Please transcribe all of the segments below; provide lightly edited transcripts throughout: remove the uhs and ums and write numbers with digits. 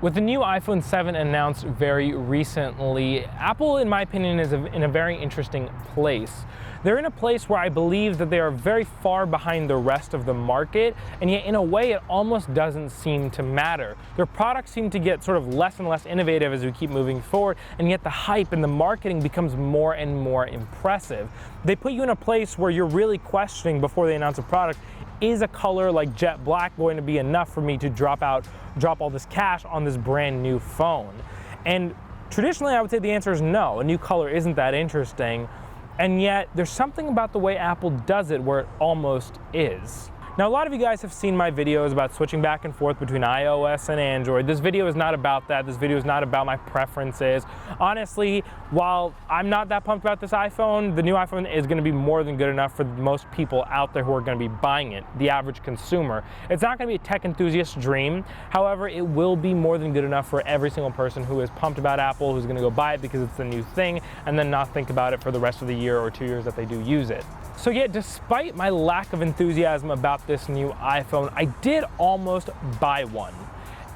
With the new iPhone 7 announced very recently, Apple, in my opinion, is in a very interesting place. They're in a place where I believe that they are very far behind the rest of the market, and yet in a way it almost doesn't seem to matter. Their products seem to get sort of less and less innovative as we keep moving forward, and yet the hype and the marketing becomes more and more impressive. They put you in a place where you're really questioning before they announce a product, is a color like jet black going to be enough for me to drop all this cash on this brand new phone? And traditionally I would say the answer is no, a new color isn't that interesting, and yet there's something about the way Apple does it where it almost is. Now, a lot of you guys have seen my videos about switching back and forth between iOS and Android. This video is not about that. This video is not about my preferences. Honestly, while I'm not that pumped about this iPhone, the new iPhone is going to be more than good enough for most people out there who are going to be buying it, the average consumer. It's not going to be a tech enthusiast's dream. However, it will be more than good enough for every single person who is pumped about Apple, who's going to go buy it because it's the new thing, and then not think about it for the rest of the year or 2 years that they do use it. So yeah, despite my lack of enthusiasm about this new iPhone, I did almost buy one.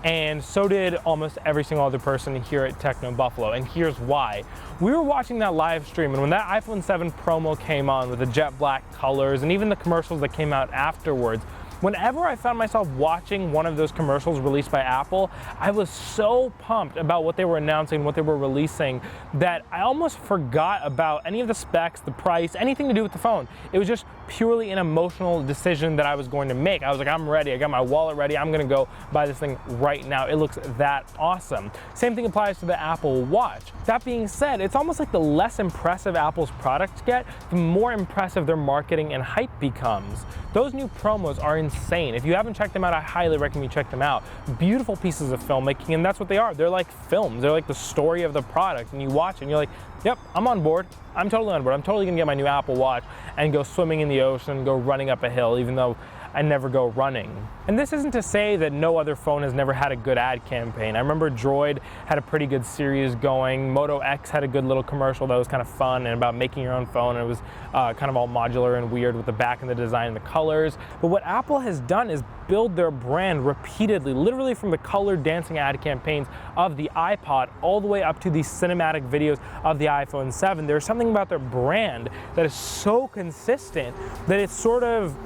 And so did almost every single other person here at Techno Buffalo, and here's why. We were watching that live stream, and when that iPhone 7 promo came on with the jet black colors and even the commercials that came out afterwards, whenever I found myself watching one of those commercials released by Apple, I was so pumped about what they were announcing, what they were releasing, that I almost forgot about any of the specs, the price, anything to do with the phone. It was just purely an emotional decision that I was going to make. I was like, I'm ready, I got my wallet ready, I'm gonna go buy this thing right now. It looks that awesome. Same thing applies to the Apple Watch. That being said, it's almost like the less impressive Apple's products get, the more impressive their marketing and hype becomes. Those new promos are insane. If you haven't checked them out, I highly recommend you check them out. Beautiful pieces of filmmaking, and that's what they are. They're like films. They're like the story of the product, and you watch it and you're like, yep, I'm on board. I'm totally on board. I'm totally gonna get my new Apple Watch and go swimming in the ocean, go running up a hill, even though I never go running. And this isn't to say that no other phone has never had a good ad campaign. I remember Droid had a pretty good series going. Moto X had a good little commercial that was kind of fun and about making your own phone. And it was kind of all modular and weird with the back and the design and the colors. But what Apple has done is build their brand repeatedly, literally from the color dancing ad campaigns of the iPod all the way up to the cinematic videos of the iPhone 7. There's something about their brand that is so consistent that it's sort of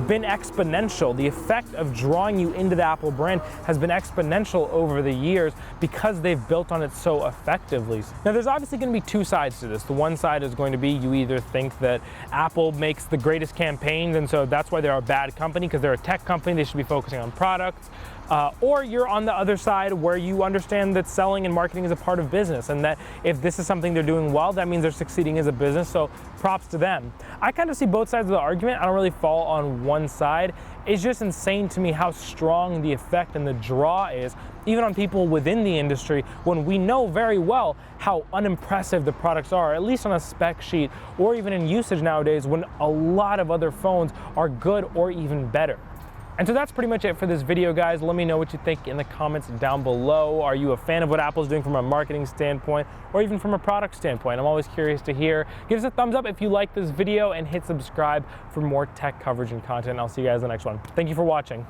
been exponential. The effect of drawing you into the Apple brand has been exponential over the years because they've built on it so effectively. Now, there's obviously going to be two sides to this. The one side is going to be you either think that Apple makes the greatest campaigns and so that's why they're a bad company because they're a tech company, they should be focusing on products. Or you're on the other side where you understand that selling and marketing is a part of business and that if this is something they're doing well, that means they're succeeding as a business, so props to them. I kind of see both sides of the argument. I don't really fall on one side. It's just insane to me how strong the effect and the draw is, even on people within the industry, when we know very well how unimpressive the products are, at least on a spec sheet or even in usage nowadays when a lot of other phones are good or even better. And so that's pretty much it for this video, guys. Let me know what you think in the comments down below. Are you a fan of what Apple's doing from a marketing standpoint or even from a product standpoint? I'm always curious to hear. Give us a thumbs up if you like this video and hit subscribe for more tech coverage and content. I'll see you guys in the next one. Thank you for watching.